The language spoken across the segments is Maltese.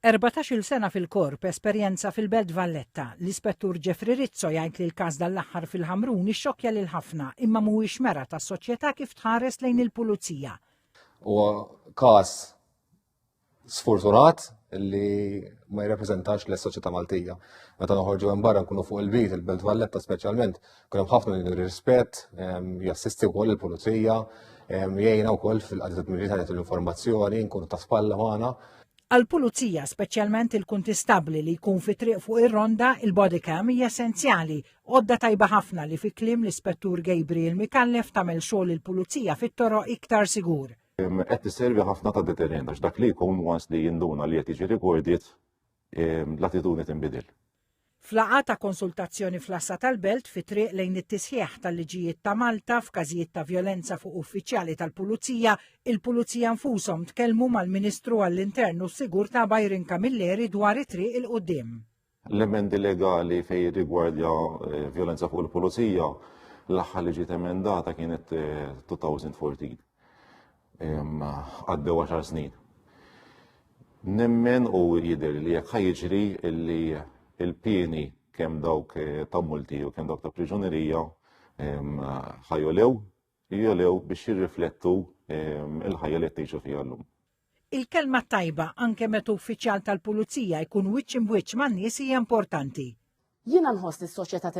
14-il sena fil-korp, esperjenza fil-Belt Valletta. L-ispettur Jeffrey Rizzo jgħid li l-każ dal-aħħar fil-Ħamrun ixxokkja lil ħafna imma mhuwiex mera tas-soċjetà kif tħares lejn il-pulizija. Huwa każ sfortunat li ma jirrappreżentax l-soċjetà Maltija. Meta noħorġu hemm barra nkunu fuq il-bit il-Belt Valletta speċjalment, kun hemm ħafna rispett, jassisti wkoll il-pulizija, jgħinna wkoll fil-qagħda ta' l-informazzjoni, nkunu ta' spalla magħna. Għal-pulizija, speċjalment il-kuntistabli li jkun fi triq fuq ir-ronda, il-bodycam hija essenzjali. Għodda tajba ħafna li fi kliem l-ispettur Gabriel Mikallef tagħmel xogħol il-pulizija fit-toroq iktar sigur. Qed tisservi ħafna ta' deterrent għax dak li jkun once li jinduna li qed jiġi recorded l-attitudni tinbidel. Flaqa ta' konsultazzjoni fl-Assa tal-Belt fi triq lejn it-tisħiħ tal-liġijiet ta' Malta f'każijiet ta' violenza fuq uffiċjali tal-Pulizija, il-Pulizija nfushom tkellmu mal-Ministru għall-Intern u s-Sigurtà Byron Camilleri dwar it-triq il-qudiem. L-emendi legali fejn rigwardja violenza fuq il-Pulizija l-aħħar li ġiet emendata kienet 2014. Għaddew 10 snin. Nemmen u jidher li jekk ħajjiġri li il-pieni kemm dawk ta' multi u kemm dawk ta' priġunerija ħajolew biex jirriflettu il-ħajja li qed tgħixu fiha llum. Il-kelma tajba anke meta uffiċjal tal-Pulizija jkun wiċċ imwiċċ man-nies hija importanti. Jiena nħoss li s-soċjetà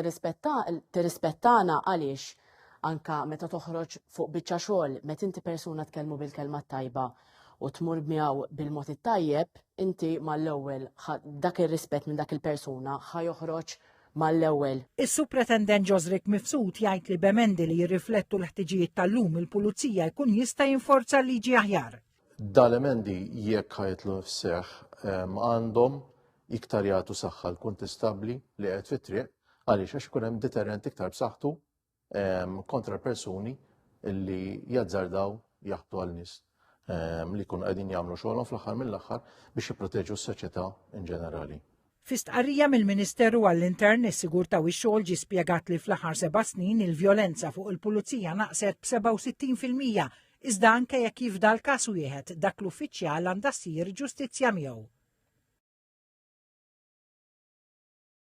tirrispettana għaliex anka meta toħroġ fuq biċċa xogħol meta inti persuna tkellmu bil-kelma tajba u tmur miegħu bil-mod it-tajjeb, inti mal-ewwel dak ir-rispett minn dak il-persuna ħajoħroġ mal-ewwel. Is-Supretendent Ġosrik Mifsud jgħid li b'emendi li jirriflettu l-ħtiġijiet tal-lum il-Pulizija jkun jista' jinforza liġi aħjar. Dal-emendi jekk ħajtlu f'seħħ għandhom iktar jagħtu saħħa l-kuntistabli li qed fit-triq għaliex għax ikun hemm deterrent iktar b'saħħtu kontra persuni li jazzardaw jaħbtu għal-nies li jkunu qegħdin jagħmlu xogħolhom fl-aħħar mill-aħħar biex jipproteġu s-soċjetà in ġenerali. Fi stqarrija mill-Ministeru għall-Intern is-Sigurtà u x-xogħol ġie spjegat li fl-aħħar 7 snin il-vjolenza fuq il-Pulizija naqset b'67%, iżda anke jekk jifdal każ wieħed dak l-uffiċjal għandha ssir ġustizzja miegħu.